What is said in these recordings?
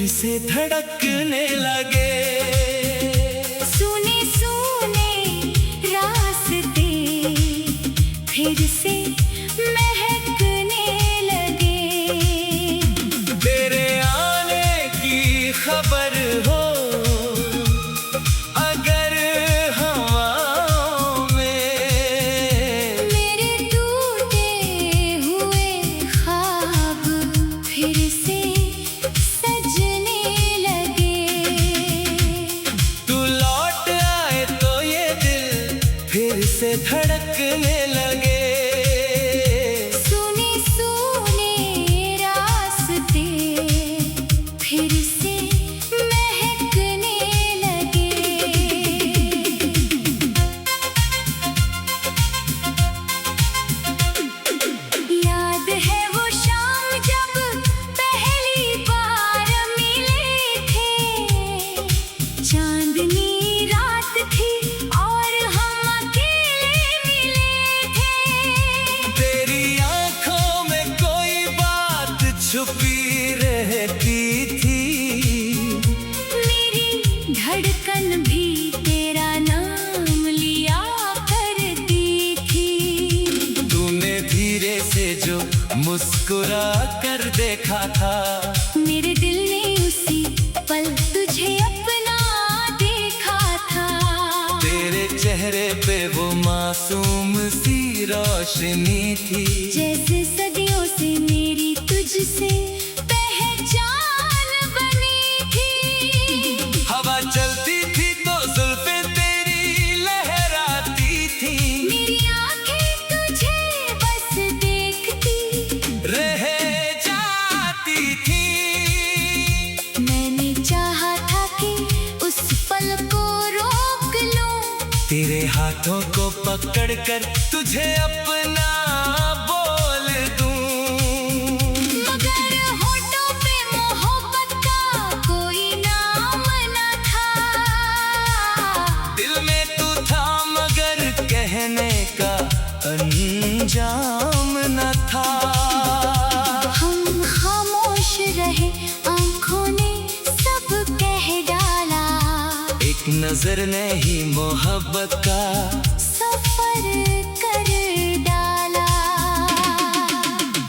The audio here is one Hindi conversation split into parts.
से धड़कने लगे। सुने सुने रास्ते फिर से महकने लगे। तेरे आने की खबर हो अगर हवाओं में, मेरे टूटे हुए ख्वाब फिर से सजने लगे। तू लौट आए तो ये दिल फिर से धड़कने लगे। सुने सुने रास्ते फिर से महकने लगे। याद है वो शाम जब पहली बार मिले थे। चांदनी रात थी और हम अकेले मिले थे। तेरी आंखों में कोई बात छुपी रहती थी। मेरी धड़कन भी तेरा नाम लिया करती थी। तूने धीरे से जो मुस्कुरा कर देखा था, मेरे दिल ने उसी पल तुझे अपना देखा था। तेरे चेहरे पे वो मासूम सी रोशनी थी। जैसे सदियों से मेरी तुझसे पहचान बनी थी। हवा चलती थी तो जुल्फें तेरी लहराती थी। मेरी आंखें तुझे बस देखती रह जाती थी। मैंने चाहा था कि उस पल को रोक लूं। तेरे हाथों को पकड़ कर तुझे अपना बोल दूं। मगर होठों पे मोहब्बत का कोई नाम न था। दिल में तू था मगर कहने का अंजाम न था। हम खामोश रहे, आंखों ने सब कह डाला। एक नजर ने ही मोहब्बत का सफर कर डाला।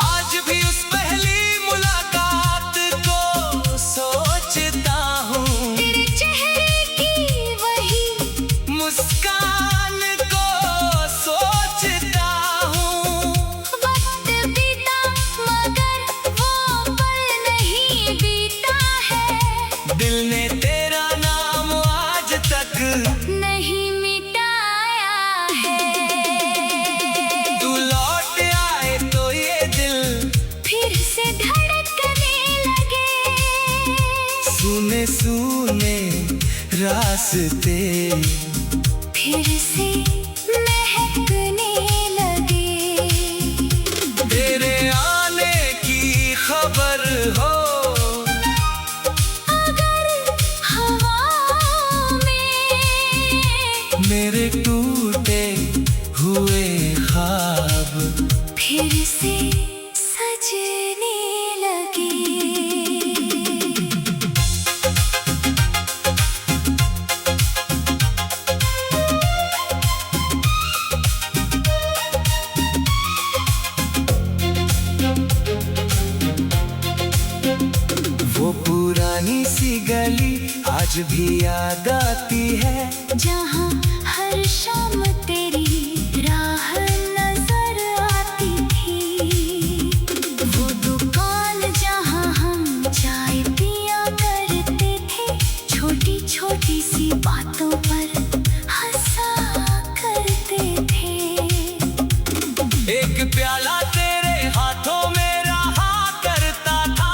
आज भी उस पहली मुलाकात को सोचता हूँ। तेरे चेहरे की वही मुस्कान को सोचता हूँ। वक्त बीता मगर वो पल नहीं बीता है। दिल ने तेरा नाम आज तक नहीं मिटाया है। तू लौट आए तो ये दिल फिर से धड़कने लगे। सुने सुने रास्ते फिर से महकने लगे। तेरे आने की खबर हो अगर हवाओं में, मेरे टूटे हुए ख्वाब फिर से सजने लगे। वो पुरानी सी गली आज भी याद आती है। जहाँ हर शाम तेरी राह नजर आती थी। वो दुकान जहाँ हम चाय पिया करते थे। छोटी छोटी सी बातों पर हंसा करते थे। एक प्याला तेरे हाथों में रहा करता था।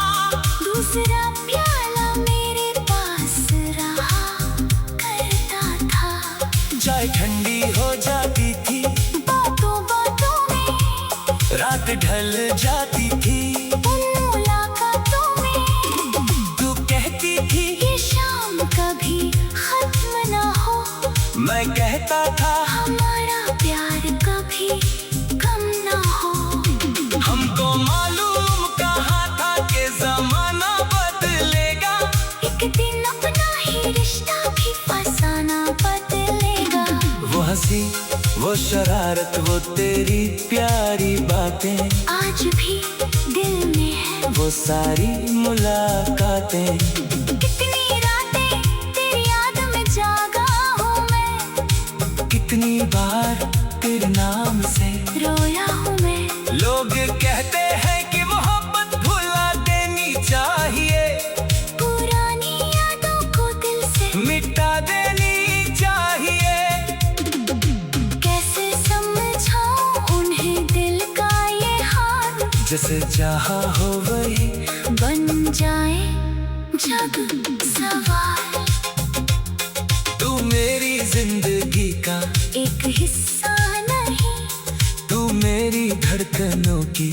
दूसरा प्याला मेरे पास रहा करता था। चाय ठंडी हो जाती थी, बातों बातों में, रात ढल जाती थी। उन मुलाकातों में तू कहती थी ये शाम कभी खत्म ना हो। मैं कहता था हमारा प्यार कभी कम ना हो। हमको मालूम कहा था कि जमाना बदलेगा। शरारत, वो तेरी प्यारी बातें, आज भी दिल में है वो सारी मुलाकातें। कितनी रातें तेरी याद में जागा हूँ मैं, कितनी बार तेरे नाम से रोया हूँ मैं। लोग कहते हैं कि मोहब्बत भुला देनी चाहिए, पुरानी यादों को दिल से मिटा देनी चाहिए। कैसे समझाऊं उन्हें दिल का ये हाल, जैसे चाहा हो वही बन जाए जग सवाल। तू मेरी जिंदगी का एक हिस्सा नहीं, तू मेरी धड़कनों की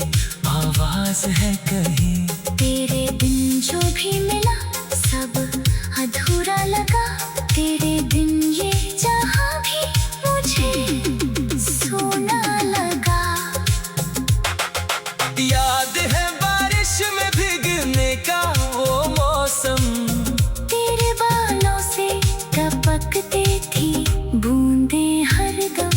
आवाज है कहीं। तेरे बिन जो भी मिला सब अधूरा लगा, तेरे बिन ये जहां भी मुझे सोना लगा। याद है बारिश में भीगने का वो मौसम, तेरे बालों से टपकते थी बूंदे हरदम।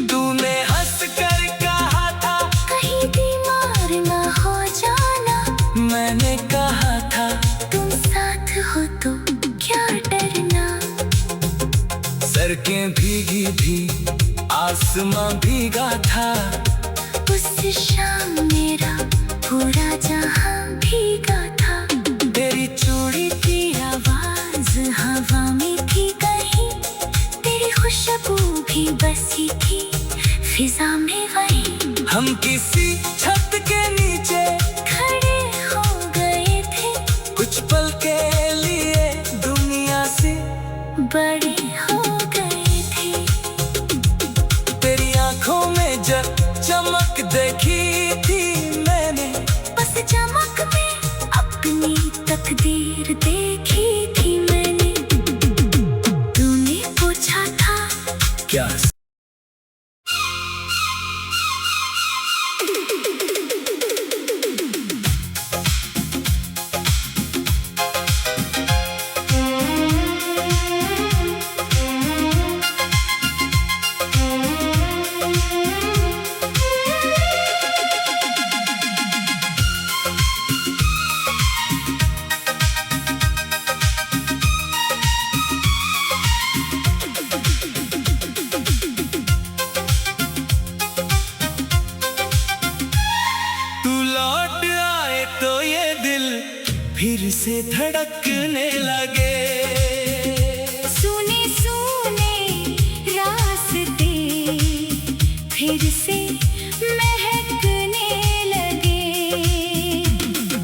तूने हंस कर कहा था कहीं बीमार न हो जाना, मैंने कहा था तुम साथ हो तो क्या डरना। सड़कें भीगी थी, आसमां भीगा था, उस शाम मेरा पूरा जहां भीगा था। तेरी चूड़ी की आवाज हवा में थी कहीं, तेरी खुशबू भी बसी थी फिजा में वहीं। हम किसी छत के नीचे खड़े हो गए थे, कुछ पल के लिए दुनिया से बड़े हो गए थे। तेरी आंखों में जब चमक देखी थी मैंने, बस चमक में अपनी तकदीर देखी थी मैंने। तूने पूछा था क्या फिर से धड़कने लगे। सुने सुने रास्ते फिर से महकने लगे।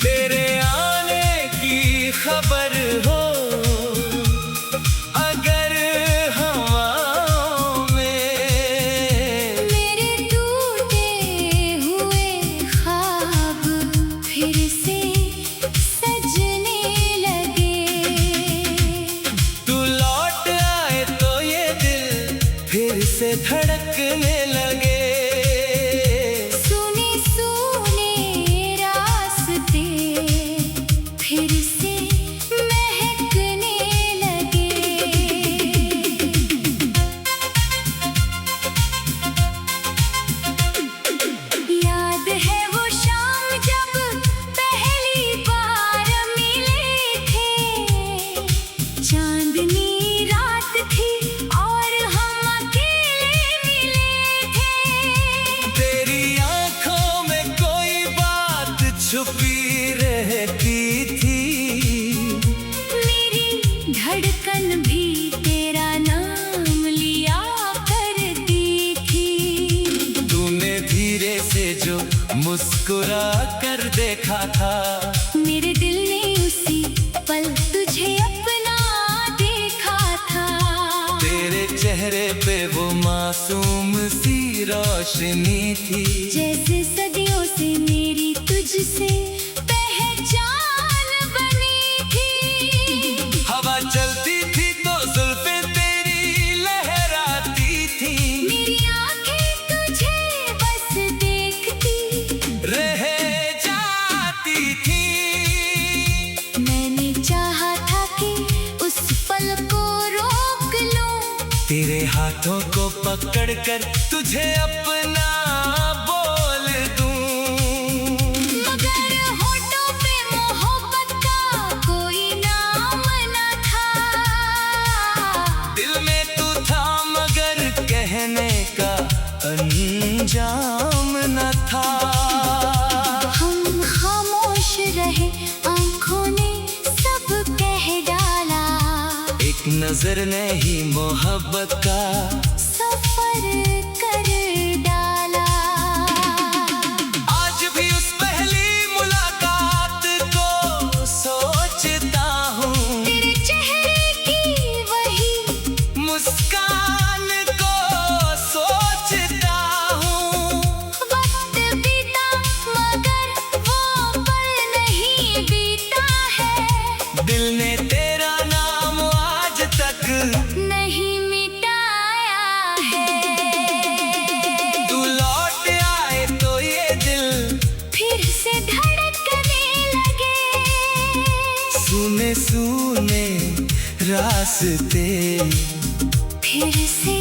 तेरे आने की खबर हो अगर हवाओं में, मेरे टूटे हुए ख्वाब फिर से सजने लगे। तू लौट आए तो ये दिल फिर से धड़कने लगे। सुने सुने रास्ते फिर से महकने लगे। याद है वो शाम जब पहली बार मिले थे। चांदनी रात थी और हम अकेले मिले थे। तेरी आंखों में कोई बात छुपी रहती थी। मेरी धड़कन भी तेरा नाम लिया करती थी। तूने धीरे से जो मुस्कुरा कर देखा था, मेरे दिल ने उसी पल तुझे अपना देखा था। तेरे चेहरे पे वो मासूम सी रोशनी थी। जैसे सदियों से मेरी तुझसे पहचान बनी थी। हवा चलती थी तो जुल्फें तेरी लहराती थी। मेरी आंखें तुझे बस देखती रह जाती थी। मैंने चाहा था कि उस पल को रोक लूं। तेरे हाथों को पकड़ पकड़कर तुझे अपना बोल दूं। मगर होठों पे मोहब्बत का कोई नाम न था। दिल में तू था मगर कहने का अंजाम न था। हम खामोश रहे, आंखों ने सब कह डाला। एक नजर ने ही मोहब्बत का सफर कर डाला। आज भी उस पहली मुलाकात को सोचता हूँ। तेरे चेहरे की वही मुस्कान को सोचता हूँ। वक्त बीता मगर वो पल नहीं बीता है। दिल ने तेरा नाम आज तक नहीं मिटाया है। तू लौट आए तो ये दिल फिर से धड़कने लगे। सुने सुने रास्ते फिर से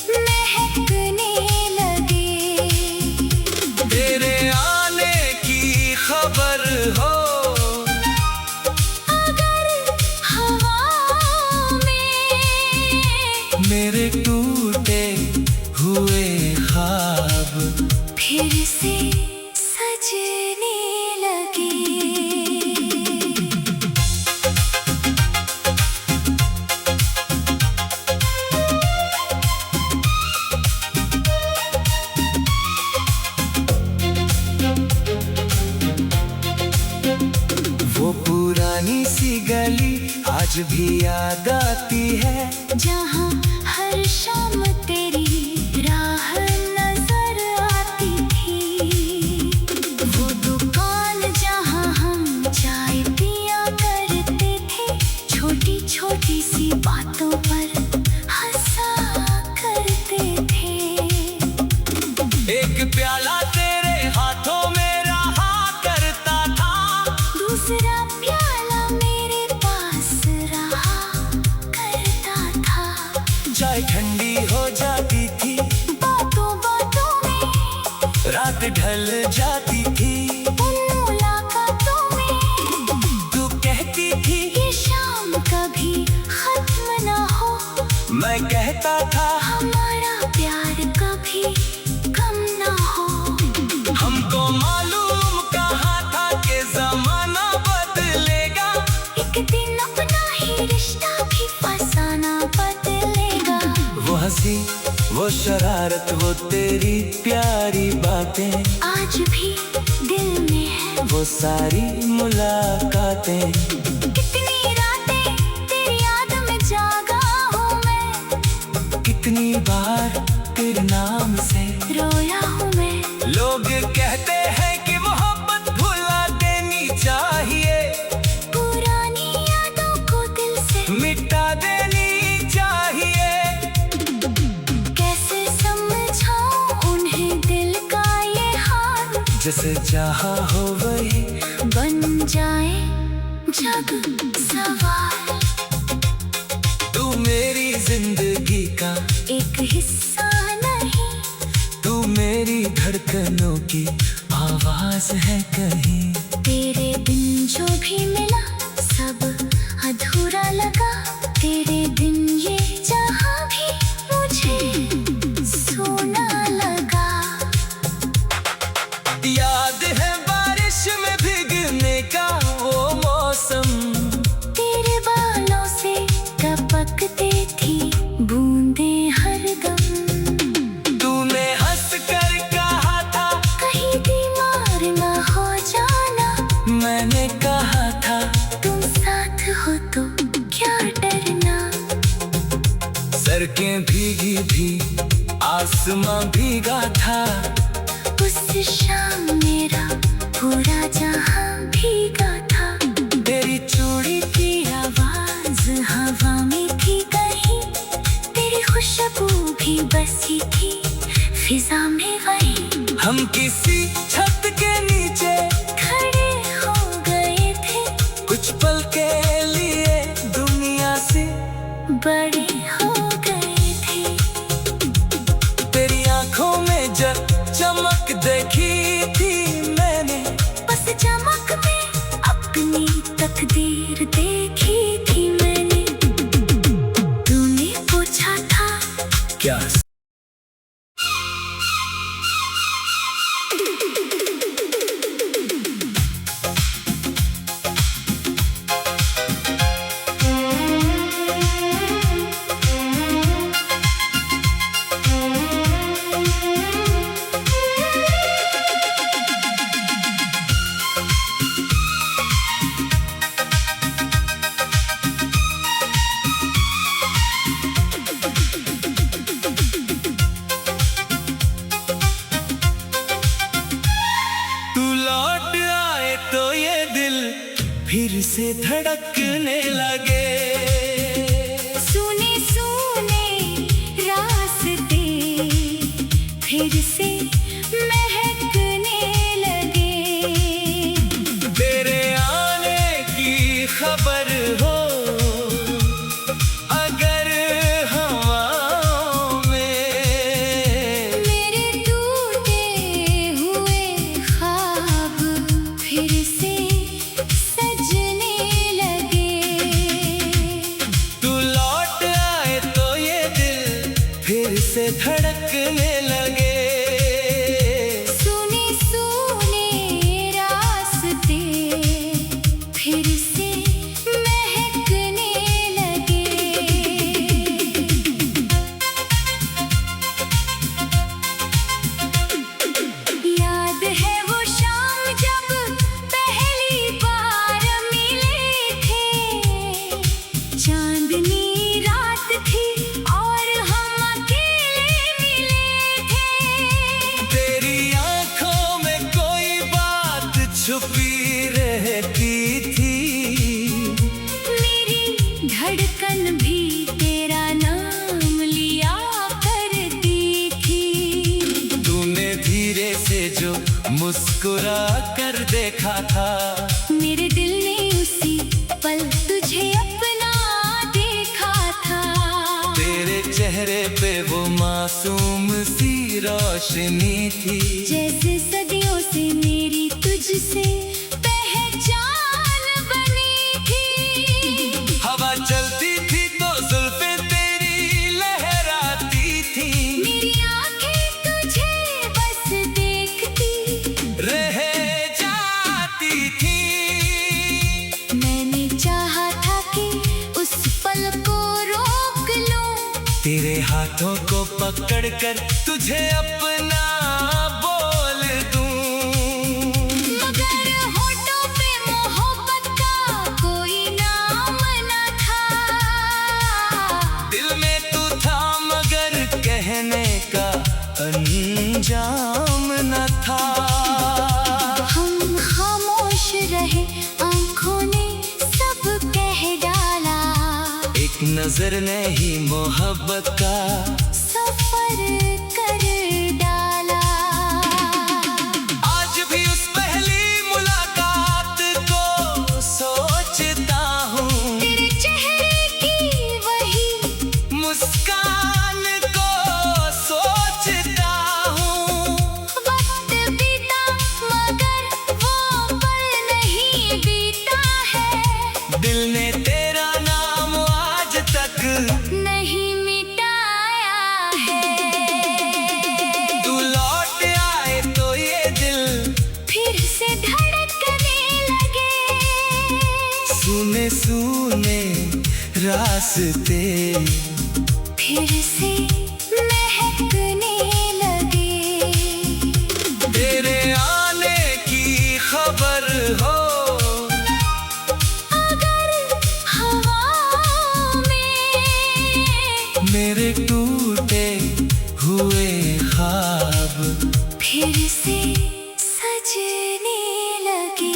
महकने लगे। तेरे आने की खबर हो अगर हवा में मेरे टूटे हुए ख्वाब फिर से सजने लगे। वो पुरानी सी गली आज भी याद आती है। जहाँ हर शाम तेरी राह नजर आती थी। वो दुकान जहाँ हम चाय पिया करते थे। छोटी छोटी सी बातों पर हंसा करते थे। एक प्याला तेरे हाथों में रहा करता था। दूसरा प्याला मेरे पास रहा करता था। चाय ठंडी हो जाती थी, बातों बातों में रात ढल जाती थी। उन मुलाकातों में तू कहती थी ये शाम कभी खत्म ना हो। मैं कहता था हमारा प्यार कभी कम ना हो। हमको मालूम कहाँ था कि जमाना बदलेगा। एक दिन अपना ही रिश्ता भी फसाना बदलेगा। वो हंसी, वो शरारत, वो तेरी प्यारी बातें, आज भी दिल में है वो सारी मुलाकातें। कितनी रातें तेरी याद में जागा हूँ मैं। कितनी बार तेरे नाम से रोया हूँ मैं। लोग कहते हैं कि मोहब्बत भुला देनी चाहिए, पुरानी यादों को दिल से मिटा देनी चाहिए। कैसे समझाऊं उन्हें दिल का ये हाल। जैसे चाहा हो वही बन जाए जग सवाल। तू मेरी जिंदगी का एक हिस्सा नहीं, तू मेरी धड़कनों की आवाज है कहीं। तेरे बिन जो भी मिला सब अधूरा लगा। तेरे बिन ये जहां भी मुझे सोना लगा। याद है बारिश में भीगने का वो मौसम। तेरे बालों से टपकते थी बूंदें हरदम। तूने हंस कर कहा था कहीं बीमार ना हो जाना। मैंने कहा था तुम साथ हो तो क्या डरना। सड़कें भीगी थी, आसमां भीगा था। उस शाम मेरा पूरा जहां भीगा था। तेरी चूड़ी की आवाज हवा में थी कहीं। तेरी खुशबू भी बसी थी फिजा में वही। हम किसी छत के नीचे खड़े हो गए थे। कुछ पल के लिए दुनिया से बड़े हो गए थे। आसमानी तकदीर देखी थी मैंने, तूने पूछा था क्या? फिर से धड़कने लगे, सुने सुने रास्ते फिर से महकने लगे। तेरे आने की खबर हो अगर हवाओं में, मेरे टूटे हुए ख्वाब फिर से फिर से धड़कने लगे, सुने सुने रास्ते फिर से महकने लगे। याद है वो शाम जब पहली बार मिले थे, चांदनी रात थी छुपी रहती थी, मेरी धड़कन भी तेरा नाम लिया करती थी। तूने धीरे से जो मुस्कुरा कर देखा था, मेरे दिल ने उसी पल तुझे अपना देखा था। तेरे चेहरे पे वो मासूम सी रोशनी थी, जैसे सदियों से मेरी तुझसे पहचान बनी थी। हवा चलती थी तो जुल्फें तेरी लहराती थी, मेरी आंखें तुझे बस देखती रह जाती थी। मैंने चाहा था कि उस पल को रोक लूं, तेरे हाथों को पकड़कर तुझे अपना बोल दूं, मगर होठों पे मोहब्बत का कोई नाम न था। दिल में तू था मगर कहने का अंजाम न था। हम खामोश रहे, आंखों ने सब कह डाला, एक नजर ने ही मोहब्बत का सफर कर डाला। आज भी उस पहली मुलाकात को सोचता हूँ, तेरे चेहरे की वही मुस्कान को सोचता हूँ। वक्त बीता मगर वो पल नहीं बीता है, दिल ने तेरा नाम आज तक नहीं मिटाया है। तू लौट आए तो ये दिल फिर से धड़कने लगे, सुने सुने रास्ते फिर से महकने लगे। तेरे आने की खबर हो अगर हवाओं में, मेरे टूटे हुए ख्वाब फिर से सजने लगे।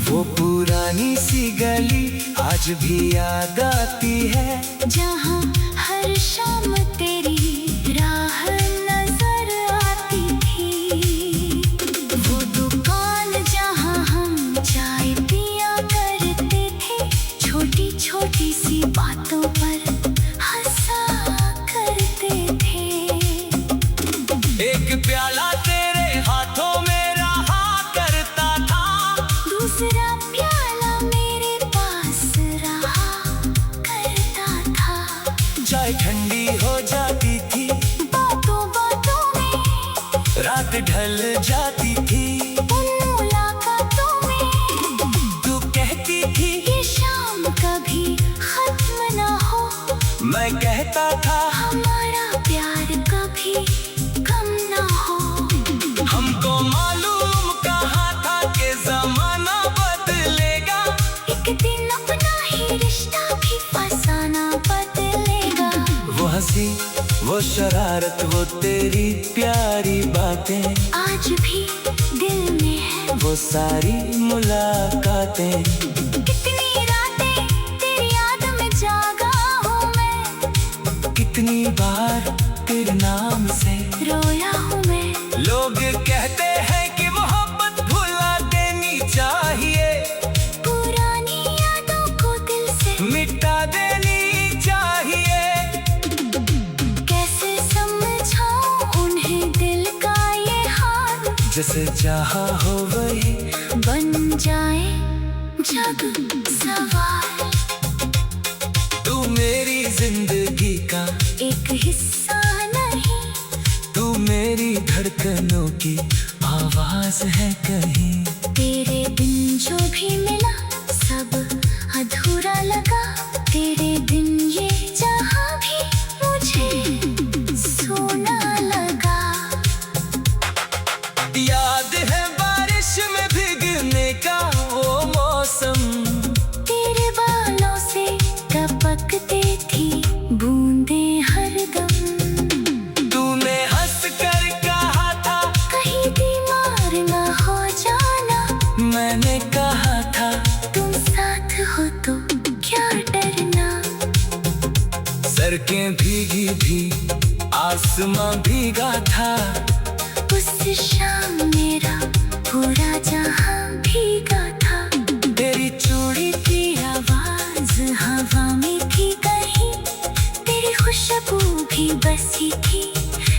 वो पुरानी सी गली आज भी याद आती है, जहाँ हर शाम तेरी राह नजर आती थी। वो दुकान जहाँ हम चाय पी एक प्याला तेरे हाथों में रहा करता था, दूसरा प्याला मेरे पास रहा करता था। चाय ठंडी हो जाती थी, बातों बातों में रात ढल जाती थी, उन मुलाकातों में तू कहती थी ये शाम कभी खत्म ना हो। मैं कहता था हमारा प्यार कभी कम ना हो। हमको मालूम कहाँ था कि जमाना बदलेगा, एक दिन अपना ही रिश्ता भी फसाना बदलेगा। वो हंसी वो शरारत वो तेरी प्यारी बातें, आज भी दिल में है वो सारी मुलाकातें। कितनी रातें तेरी याद में जागा हूँ मैं, कितनी बार तेरे नाम से रोया हूँ मैं। लोग कहते हैं कि मोहब्बत भुला देनी चाहिए, पुरानी यादों को दिल से मिटा देनी चाहिए। कैसे समझाऊं उन्हें दिल का ये हाल, जैसे चाहा हो वही बन जाए जग सवाल। तू मेरी जिंदगी का एक हिस्सा नहीं, तू मेरी धड़कनों की आवाज है कहीं। तेरे बिन जो भी मिला सब अधूरा लगा। तेरे बिन ये जहां भी मुझे सोना लगा। याद है बारिश में भीगने का वो मौसम, तेरे बालों से टपकते थी बूंदे हरदम। तूने हंस कर कहा था कहीं बीमार ना हो जाना, मैंने कहा था तुम साथ हो तो क्या डरना। सड़कें भीगी भी आसमां भीगा था, उस शाम मेरा पूरा जहां भीगा था। तेरी चूड़ी की आवाज हवा में थी कहीं, तेरी खुशबू भी बसी थी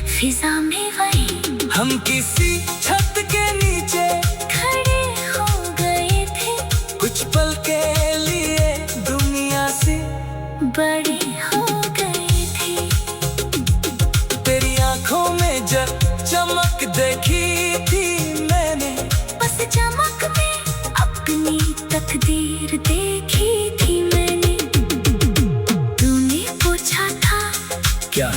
फिजा में वहीं। हम किसी छत के नीचे खड़े हो गए थे, कुछ पल के लिए दुनिया से बड़े हो गए थे। तेरी आंखों में जब चमक देखी थी मैंने, बस चमक में अपनी तकदीर देखी थी मैंने। तूने पूछा था क्या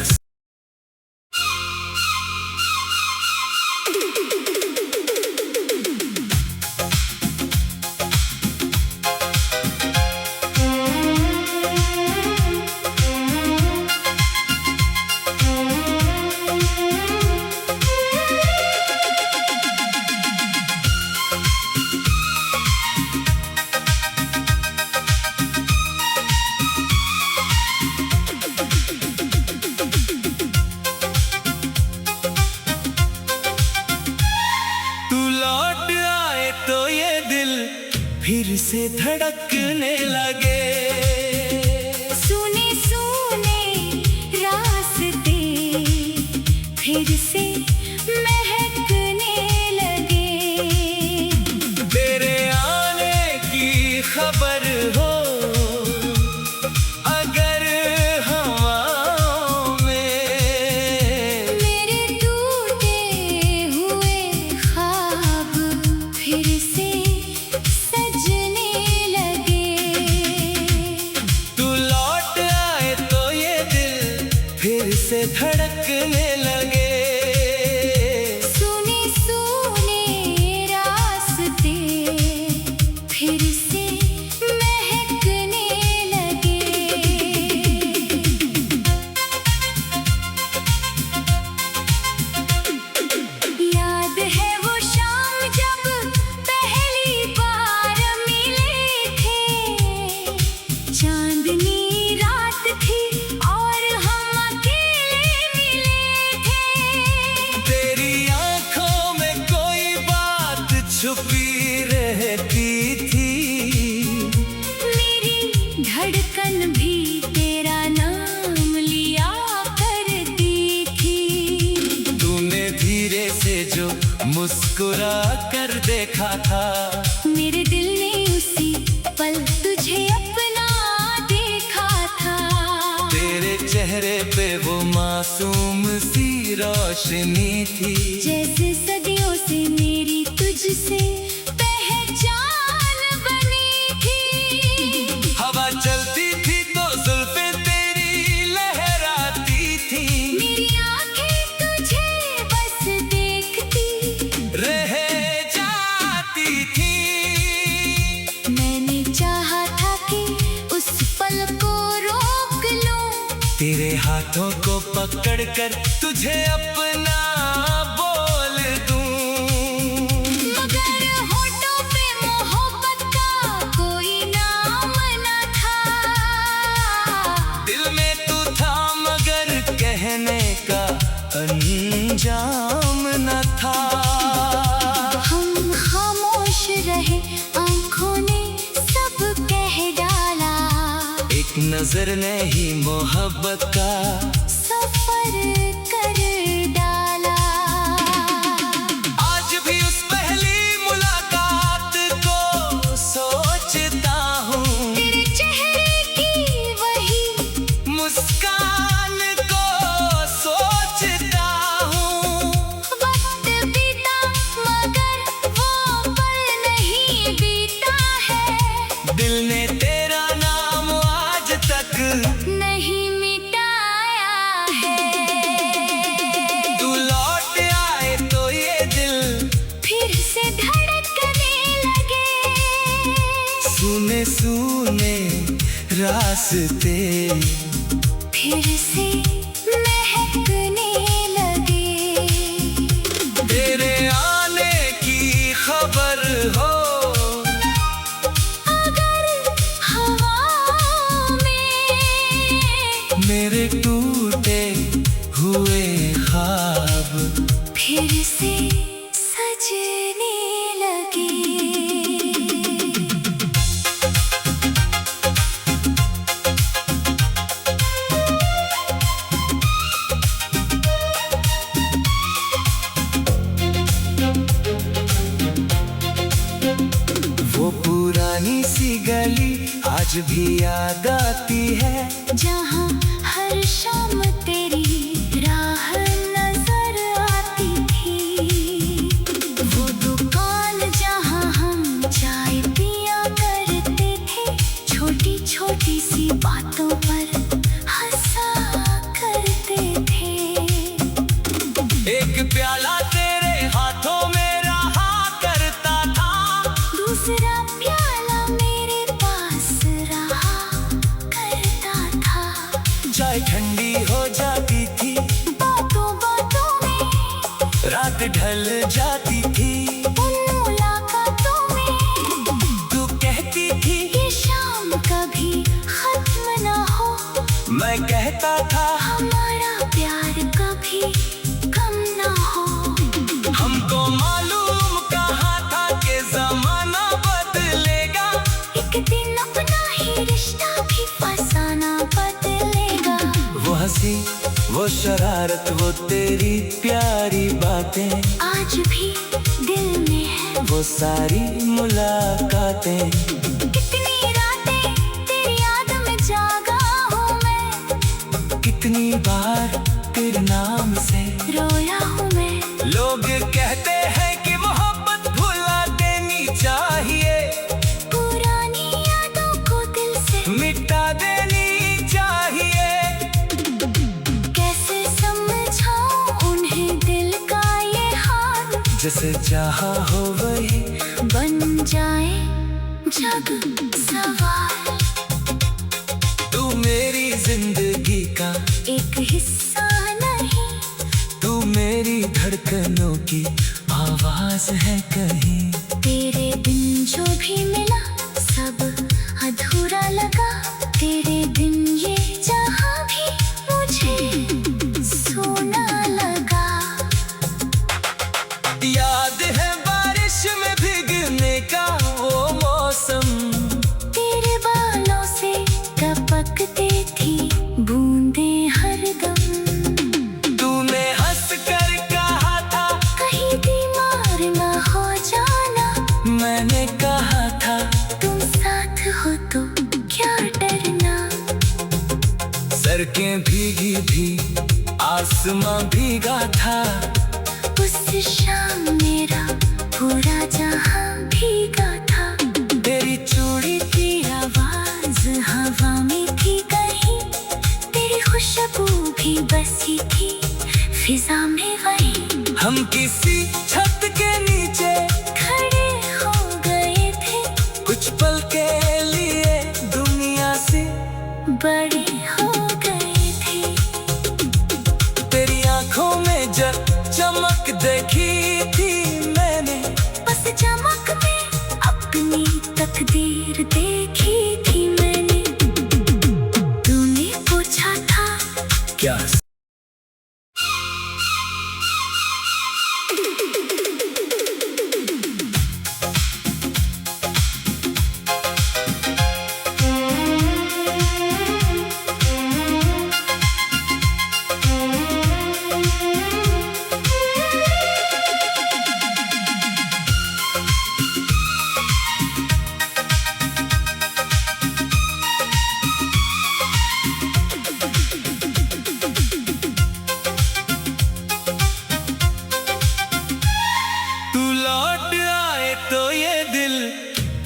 तू लौट आए तो ये दिल फिर से धड़कने लगे। सुने सुने रास्ते फिर से महकने लगे। तेरे आने की खबर हो अगर हवाओं में, मेरे टूटे हुए ख्वाब फिर से सजने लगे। तू लौट आए तो ये दिल फिर से धड़कने लगे। मुस्कुरा कर देखा था। मेरे दिल ने उसी पल तुझे अपना देखा था। तेरे चेहरे पे वो मासूम सी रोशनी थी, जैसे सदियों से मेरी तुझसे पहचान बनी थी। हवा चलती थी तो जुल्फें तेरी लहराती थी। मेरी आंखें तुझे बस देखती रह जाती थी। मैंने चाहा था कि उस पल को रोक लूं, तेरे हाथों को पकड़कर तुझे अपना बोल दूं। मगर होठों पे मोहब्बत का कोई नाम न था। दिल में तू था मगर कहने का अंजाम न था। हम खामोश रहे, आंखों ने सब कह डाला। एक नजर ने ही मोहब्बत का सफर कर डाला। आज भी उस पहली मुलाकात को सोचता हूँ। तेरे चेहरे की वही मुस्कान को सोचता हूँ। वक्त बीता मगर वो पल नहीं बीता है। दिल ने तेरा नाम आज तक नहीं मिटाया है। तू लौट आए तो ये दिल फिर से धड़कने लगे। सुने सुने रास्ते फिर से महकने लगे। तेरे आने की खबर हो अगर हवा में मेरे टूटे हुए ख्वाब फिर से सजने लगे। वो पुरानी सी गली आज भी याद आती है। जहाँ हर शाम तेरी राह नजर आती थी। वो दुकान जहाँ हम चाय पिया करते थे, छोटी छोटी सी बातों पर हंसा करते थे। एक प्याला तेरे हाथों में रहा करता था। दूसरा प्याला मेरे पास रहा करता था। चाय ठंडी हो जाती थी, बातों बातों में रात ढल जाती थी। उन मुलाकातों में तू कहती थी ये शाम कभी खत्म ना हो। मैं कहता था हमारा प्यार कभी कम ना हो। हमको मालूम कहा था कि जमाना बदलेगा। एक दिन अपना ही रिश्ता भी फसाना बदलेगा। वो हंसी वो शरारत वो तेरी प्यारी बातें, आज भी दिल में है वो सारी मुलाकातें। कितनी रातें तेरी याद में जागा हूँ मैं। कितनी बार तेरे नाम से रोया हूँ मैं। लोग कहते हैं कि मोहब्बत भुला देनी चाहिए, पुरानी यादों को दिल से मिटा देनी चाहिए। कैसे समझाऊं उन्हें दिल का ये हाल। जैसे चाहा हो वही बन जाए जग सवाल। तू मेरी जिंदगी का एक हिस्सा नहीं, तू मेरी धड़कनों की आवाज है कहीं। तेरे बिन जो भी मिला सब अधूरा लगा। तेरे बिन ये जहां भी मुझे सोना लगा। याद है बारिश में भीगने का वो मौसम, तेरे बालों से टपकते थी बूंदे हरदम। तूने हंस कर कहा था कहीं बीमार आसमां भीगा था। उस शाम मेरा पूरा जहां भीगा था। तेरी चूड़ी की आवाज हवा में थी कहीं, तेरी खुशबू भी बसी थी फिजा में वहीं। हम किसी छत के नीचे खड़े हो गए थे, कुछ पल के लिए दुनिया से बड़े हो गए थे। तेरी आंखों में जब चमक देखी थी मैंने, बस चमक में अपनी तकदीर देखी थी मैंने। तूने पूछा था क्या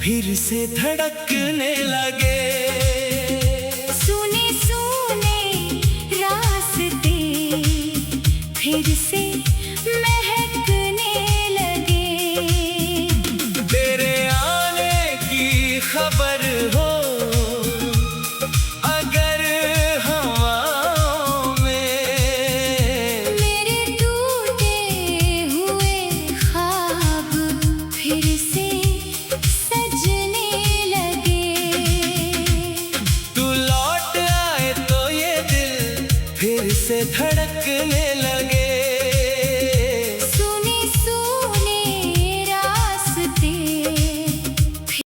फिर से धड़कने लगे। सुने सुने रास्ते फिर से महकने लगे। तेरे आने की खबर हो अगर हवाओं में, मेरे टूटे हुए ख्वाब फिर से फिर से धड़कने